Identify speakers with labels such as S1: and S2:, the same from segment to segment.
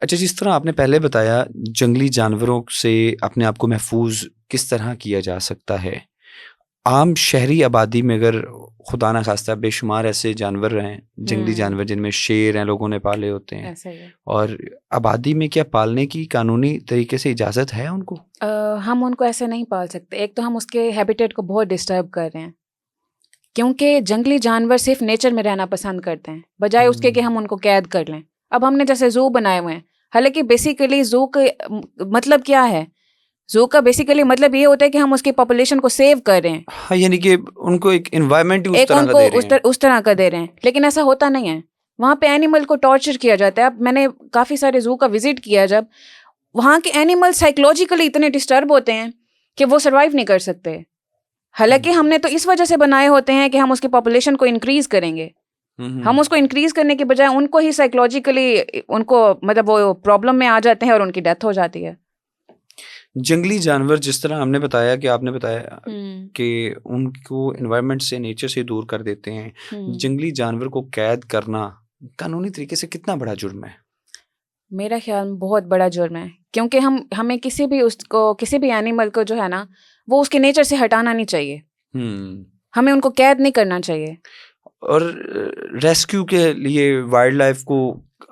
S1: अच्छा, जिस तरह आपने पहले बताया जंगली जानवरों से अपने आप को महफूज किस तरह किया जा सकता है, आम शहरी आबादी में अगर खुदा ना खास्ता बेशुमार ऐसे जानवर हैं, जंगली जानवर जिनमें शेर हैं, लोगों ने पाले होते हैं,
S2: ऐसा ही है।
S1: और आबादी में क्या पालने की कानूनी तरीके से इजाज़त है उनको?
S2: हम उनको ऐसे नहीं पाल सकते। एक तो हम उसके हैबिटेट को बहुत डिस्टर्ब कर रहे हैं, क्योंकि जंगली जानवर सिर्फ नेचर में रहना पसंद करते हैं, बजाय उसके कि हम उनको कैद कर लें। अब हमने जैसे ज़ू बनाए हुए हैं, हालांकि बेसिकली ज़ू का मतलब क्या है? ज़ू का बेसिकली मतलब ये होता है कि हम उसकी पॉपुलेशन को सेव कर रहे हैं,
S1: हाँ, यानी कि उनको एक एनवायरनमेंट ही उस
S2: एक
S1: तरह का
S2: उनको
S1: दे रहे हैं।
S2: उस तरह का दे रहे हैं, लेकिन ऐसा होता नहीं है। वहाँ पे एनिमल को टॉर्चर किया जाता है। अब मैंने काफ़ी सारे ज़ू का विजिट किया, जब वहाँ के एनिमल साइकोलॉजिकली इतने डिस्टर्ब होते हैं कि वो सर्वाइव नहीं कर सकते। हालांकि हमने तो इस वजह से बनाए होते हैं कि हम उसकी पॉपुलेशन को इंक्रीज करेंगे। हम उसको इंक्रीज करने के बजाय उनको ही साइकोलॉजिकली उनको मतलब वो प्रॉब्लम में आ जाते हैं और उनकी डेथ हो जाती है।
S1: जंगली जानवर जिस तरह हमने बताया कि आपने बताया कि उनको एनवायरनमेंट से, नेचर से दूर कर देते हैं, जंगली जानवर को कैद करना कानूनी तरीके से कितना बड़ा जुर्म है?
S2: मेरा ख्याल में बहुत बड़ा जुर्म है, क्योंकि हमें किसी भी एनिमल को जो है ना, वो उसके नेचर से हटाना नहीं चाहिए। हमें उनको कैद नहीं करना चाहिए।
S1: और रेस्क्यू के लिए वाइल्ड लाइफ को,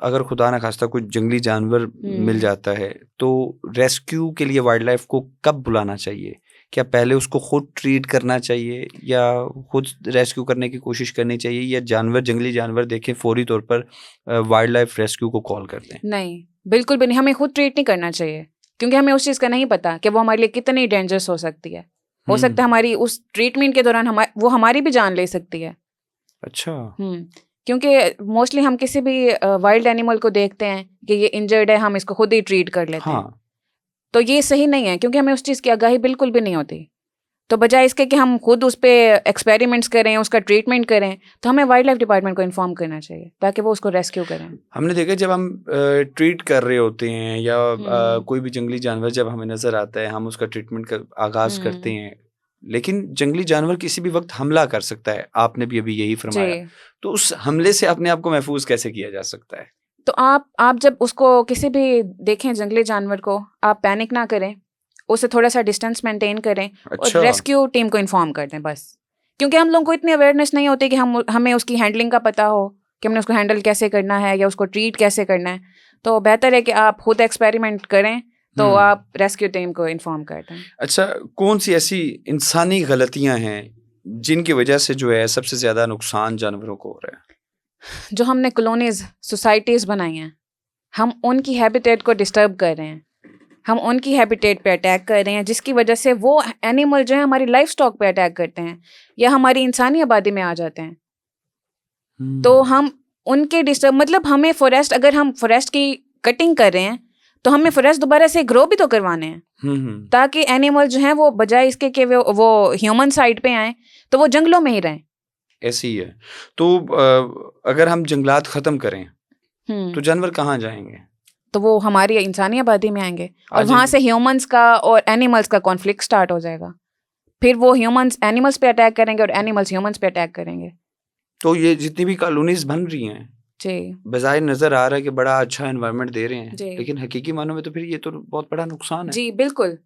S1: अगर खुदा ना खास्ता कोई जंगली जानवर मिल जाता है, तो रेस्क्यू के लिए वाइल्ड लाइफ को कब बुलाना चाहिए? क्या पहले उसको खुद ट्रीट करना चाहिए, या खुद रेस्क्यू करने की कोशिश करनी चाहिए, या जंगली जानवर देखें फौरी तौर पर वाइल्ड लाइफ रेस्क्यू को कॉल कर दें?
S2: नहीं, बिल्कुल भी नहीं। हमें खुद ट्रीट नहीं करना चाहिए, क्योंकि हमें उस चीज़ का नहीं पता कि वो हमारे लिए कितनी डेंजरस हो सकती है। हो सकता है हमारी उस ट्रीटमेंट के दौरान वो हमारी भी जान ले सकती है।
S1: अच्छा।
S2: क्योंकि मोस्टली हम किसी भी वाइल्ड एनिमल को देखते हैं कि ये इंजर्ड है, हम इसको खुद ही ट्रीट कर लेते हैं।
S1: हाँ।
S2: तो ये सही नहीं है, क्योंकि हमें उस चीज़ की आगाही बिल्कुल भी नहीं होती। तो बजाय इसके कि हम खुद उस पर एक्सपेरिमेंट्स करें, उसका ट्रीटमेंट करें, तो हमें वाइल्ड लाइफ डिपार्टमेंट को इन्फॉर्म करना चाहिए ताकि वो उसको रेस्क्यू करें।
S1: हमने देखा जब हम ट्रीट कर रहे होते हैं, या कोई भी जंगली जानवर जब हमें नज़र आता है, हम उसका ट्रीटमेंट का आगाज़ करते हैं, लेकिन जंगली जानवर किसी भी वक्त हमला कर सकता है। आपने भी अभी यही फरमाया। तो उस हमले से अपने आप को महफूज कैसे किया जा सकता है?
S2: तो आप जब उसको किसी भी देखें जंगली जानवर को, आप पैनिक ना करें, उससे थोड़ा सा डिस्टेंस मेंटेन करें।
S1: अच्छा।
S2: और रेस्क्यू टीम को इन्फॉर्म कर दें बस। क्योंकि हम लोगों को इतनी अवेयरनेस नहीं होती कि हमें उसकी हैंडलिंग का पता हो कि हमने उसको हैंडल कैसे करना है या उसको ट्रीट कैसे करना है। तो बेहतर है कि आप खुद एक्सपेरिमेंट करें, तो आप रेस्क्यू टीम को इन्फॉर्म कर दें।
S1: अच्छा, कौन सी ऐसी इंसानी गलतियां हैं जिनकी वजह से जो है सबसे ज़्यादा नुकसान जानवरों को हो रहा है?
S2: जो हमने कॉलोनीज, सोसाइटीज़ बनाई हैं, हम उनकी हैबिटेट को डिस्टर्ब कर रहे हैं। हम उनकी हैबिटेट पे अटैक कर रहे हैं, जिसकी वजह से वो एनिमल जो है हमारी लाइफ स्टॉक पे अटैक करते हैं या हमारी इंसानी आबादी में आ जाते हैं। तो हम उनके डिस्टर्ब मतलब हमें फॉरेस्ट, अगर हम फॉरेस्ट की कटिंग कर रहे हैं तो हमें फॉरेस्ट दोबारा से ग्रो भी तो करवाने हैं, ताकि एनिमल जो हैं वो बजाय इसके कि वो ह्यूमन साइड पे आए, तो वो जंगलों में ही रहें।
S1: ऐसी है। तो अगर हम जंगलात ख़त्म करें तो जानवर कहाँ जाएंगे?
S2: तो वो हमारी इंसानी आबादी में आएंगे और वहाँ से ह्यूमंस का और एनिमल्स का कॉन्फ्लिक्ट स्टार्ट हो जाएगा। फिर वो ह्यूमंस एनिमल्स पे अटैक करेंगे और एनिमल्स ह्यूमंस पे अटैक करेंगे।
S1: तो ये जितनी भी कॉलोनीज बन रही हैं,
S2: जी,
S1: बज़ाहिर नज़र आ रहा है कि बड़ा अच्छा एनवायरनमेंट दे रहे हैं, लेकिन हकीकी मानों में तो फिर ये तो बहुत बड़ा नुकसान है।
S2: जी बिल्कुल,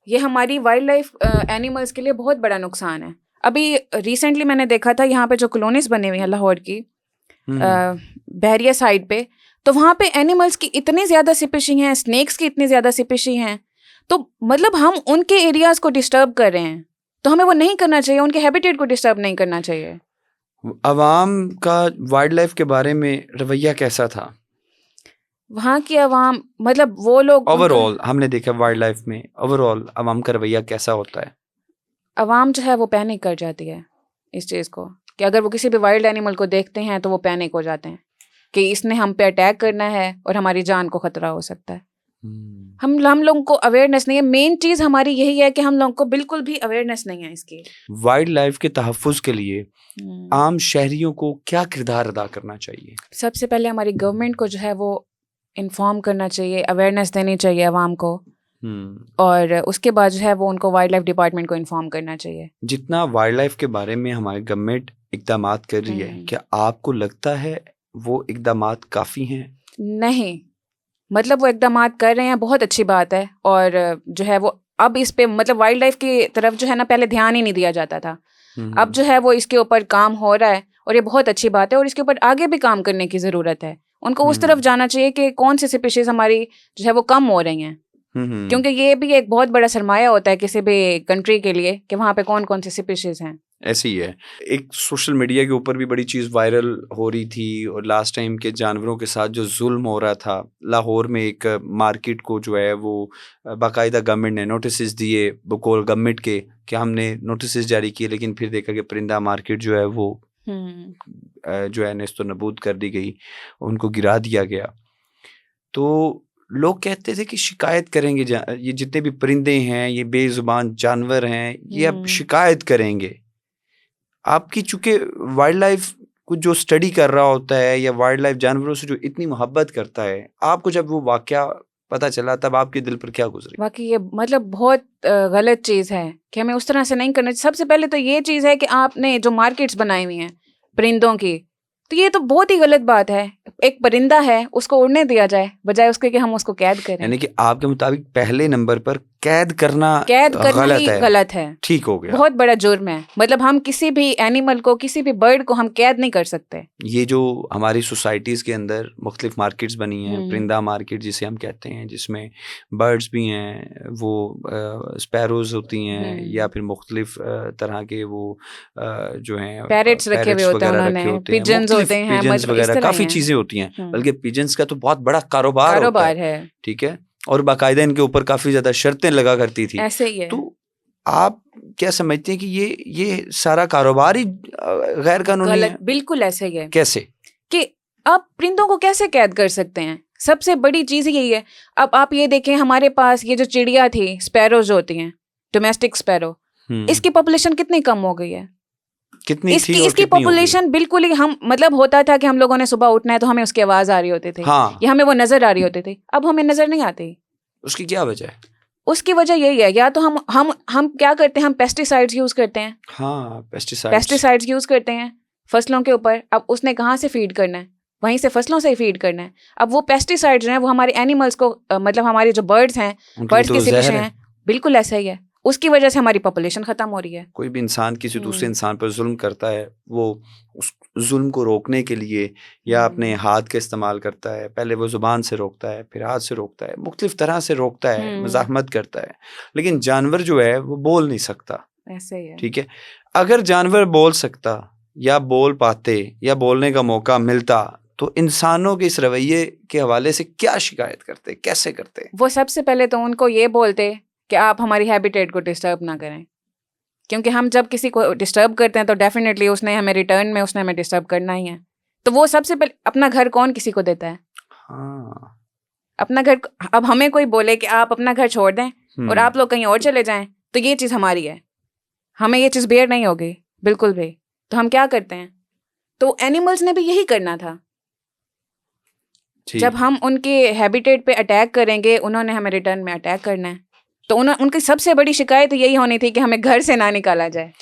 S2: ये हमारी वाइल्ड लाइफ एनिमल्स के लिए बहुत बड़ा नुकसान है। अभी रिसेंटली मैंने देखा था यहाँ पे जो कॉलोनीज बनी हुई हैं लाहौर की बहरिया साइड पे, तो वहाँ पे एनिमल्स की इतनी ज़्यादा स्पीशी हैं, स्नेक्स की इतनी ज़्यादा स्पीशी हैं। तो मतलब हम उनके एरियाज़ को डिस्टर्ब कर रहे हैं, तो हमें वो नहीं करना चाहिए। उनके हैबिटेट को डिस्टर्ब नहीं करना चाहिए।
S1: अवाम का वाइल्ड लाइफ के बारे में रवैया कैसा था?
S2: वहाँ की अवाम मतलब वो लोग
S1: ओवरऑल हमने देखा वाइल्ड लाइफ में ओवरऑल अवाम का रवैया कैसा होता है?
S2: अवाम जो है वो पैनिक कर जाती है इस चीज़ को, कि अगर वो किसी भी वाइल्ड एनिमल को देखते हैं तो वो पैनिक हो जाते हैं कि इसने हम पे अटैक करना है और हमारी जान को खतरा हो सकता है। हम लोगों को अवेयरनेस नहीं है। मेन चीज़ हमारी यही है कि हम लोगों को बिल्कुल भी अवेयरनेस नहीं है इसकी।
S1: वाइल्ड लाइफ के तहफ़्फ़ुज़ के लिए आम शहरियों को क्या किरदार अदा करना चाहिए?
S2: सबसे पहले हमारी गवर्नमेंट को जो है वो इन्फॉर्म करना चाहिए, अवेयरनेस देनी चाहिए आवाम को, और उसके बाद जो है वो उनको वाइल्ड लाइफ डिपार्टमेंट को इन्फॉर्म करना चाहिए।
S1: जितना वाइल्ड लाइफ के बारे में हमारी गवर्नमेंट इक़दामात कर रही है, क्या आपको लगता है वो इक़दामात काफ़ी हैं?
S2: नहीं, मतलब वो इक़दामात कर रहे हैं, बहुत अच्छी बात है। और जो है वो अब इस पे मतलब वाइल्ड लाइफ की तरफ जो है ना पहले ध्यान ही नहीं दिया जाता था, अब जो है वो इसके ऊपर काम हो रहा है और ये बहुत अच्छी बात है। और इसके ऊपर आगे भी काम करने की ज़रूरत है। उनको उस तरफ जाना चाहिए कि कौन सी स्पीशीज़ हमारी जो है वो कम हो रही हैं, क्योंकि ये भी एक बहुत बड़ा सरमाया होता है किसी भी कंट्री के लिए कि वहाँ पे कौन कौन सी स्पीशीज़ हैं।
S1: ऐसे ही है। एक सोशल मीडिया के ऊपर भी बड़ी चीज़ वायरल हो रही थी और लास्ट टाइम के जानवरों के साथ जो जुल्म हो रहा था, लाहौर में एक मार्केट को जो है वो बाकायदा गवर्नमेंट ने नोटिस दिए, बकौल गवर्नमेंट के, कि हमने नोटिस जारी किए, लेकिन फिर देखा कि परिंदा मार्केट जो है वो जो है नेस्तो नबूद कर दी गई, उनको गिरा दिया गया। तो लोग कहते थे कि शिकायत करेंगे, ये जितने भी परिंदे हैं, ये बेजुबान जानवर हैं, ये अब शिकायत करेंगे। आपकी चूंकि वाइल्ड लाइफ को जो स्टडी कर रहा होता है या वाइल्ड लाइफ जानवरों से जो इतनी मोहब्बत करता है, आपको जब वो वाकया पता चला तब आपके दिल पर क्या गुजरी?
S2: वाकई ये मतलब बहुत गलत चीज़ है कि हमें उस तरह से नहीं करना चाहिए। सबसे पहले तो ये चीज़ है कि आपने जो मार्केट्स बनाई हुई हैं परिंदों की, तो ये तो बहुत ही गलत बात है। एक परिंदा है, उसको उड़ने दिया जाए बजाय उसके कि हम उसको कैद करें।
S1: यानी कि आपके मुताबिक पहले नंबर पर कैद करना
S2: गलत है।
S1: ठीक हो गया,
S2: बहुत बड़ा जुर्म है। मतलब हम किसी भी एनिमल को, किसी भी बर्ड को हम कैद नहीं कर सकते।
S1: ये जो हमारी सोसाइटीज़ के अंदर मुख्तलिफ मार्केट्स बनी हैं, परिंदा मार्केट जिसे हम कहते हैं, जिसमें बर्ड्स भी हैं, वो स्पैरोज होती हैं या फिर मुख्तलिफ तरह के वो जो हैं
S2: पैरेट्स रखे हुए होते हैं उन्होंने, पिजन्स होते हैं,
S1: पिजन्स वगैरह काफ़ी चीज़ें होती हैं। बल्कि पिजन्स का तो बहुत बड़ा कारोबार है। ठीक है, और बाकायदा इनके ऊपर काफी ज्यादा शर्तें लगा करती थी।
S2: ऐसे ही है।
S1: तो आप क्या समझते हैं कि ये सारा कारोबार ही गैर कानूनी है?
S2: बिल्कुल ऐसे ही है।
S1: कैसे
S2: कि आप परिंदों को कैसे कैद कर सकते हैं? सबसे बड़ी चीज यही है। अब आप ये देखें, हमारे पास ये जो चिड़िया थी, स्पैरोज होती हैं, डोमेस्टिक स्पैरो, इसकी पॉपुलेशन कितनी कम हो गई है?
S1: कितनी
S2: इसकी पॉपुलेशन बिल्कुल ही, हम मतलब होता था कि हम लोगों ने सुबह उठना है तो हमें उसकी आवाज आ रही होती थी, या हमें वो नजर आ रही होती थी। अब हमें नजर नहीं आती।
S1: उसकी क्या वजह है?
S2: उसकी वजह यही है, या तो हम क्या करते हैं, हम पेस्टिसाइड्स यूज करते हैं।
S1: हाँ,
S2: पेस्टिसाइड्स यूज करते हैं फसलों के ऊपर। अब उसने कहाँ से फीड करना है? वहीं से फसलों से ही फीड करना है। अब वो पेस्टिसाइड्स हैं, वो हमारे एनिमल्स को मतलब हमारे जो बर्ड्स हैं, बर्ड्स के स्पीशीज हैं, बिल्कुल ऐसा ही है। उसकी वजह से हमारी पॉपुलेशन खत्म हो रही है।
S1: कोई भी इंसान किसी दूसरे इंसान पर जुल्म करता है, वो उस जुल्म को रोकने के लिए या अपने हाथ का इस्तेमाल करता है। पहले वो जुबान से रोकता है, फिर हाथ से रोकता है, मुख्तलिफ तरह से रोकता है, मज़ाहमत करता है। लेकिन जानवर जो है वो बोल नहीं सकता।
S2: ऐसे ही है।
S1: ठीक है, अगर जानवर बोल सकता या बोल पाते या बोलने का मौका मिलता, तो इंसानों के इस रवैये के हवाले से क्या शिकायत करते, कैसे करते?
S2: वो सबसे पहले तो उनको ये बोलते कि आप हमारी हैबिटेट को डिस्टर्ब ना करें, क्योंकि हम जब किसी को डिस्टर्ब करते हैं तो डेफिनेटली उसने हमें रिटर्न में उसने हमें डिस्टर्ब करना ही है। तो वो सबसे पहले, अपना घर कौन किसी को देता है?
S1: हाँ,
S2: अपना घर। अब हमें कोई बोले कि आप अपना घर छोड़ दें और आप लोग कहीं और चले जाएं, तो ये चीज़ हमारी है, हमें ये चीज़ बेयर नहीं होगी बिल्कुल भी। तो हम क्या करते हैं? तो एनिमल्स ने भी यही करना था। जब हम उनके हैबिटेट पे अटैक करेंगे, उन्होंने हमें रिटर्न में अटैक करना है। तो उनकी सबसे बड़ी शिकायत यही होनी थी कि हमें घर से ना निकाला जाए।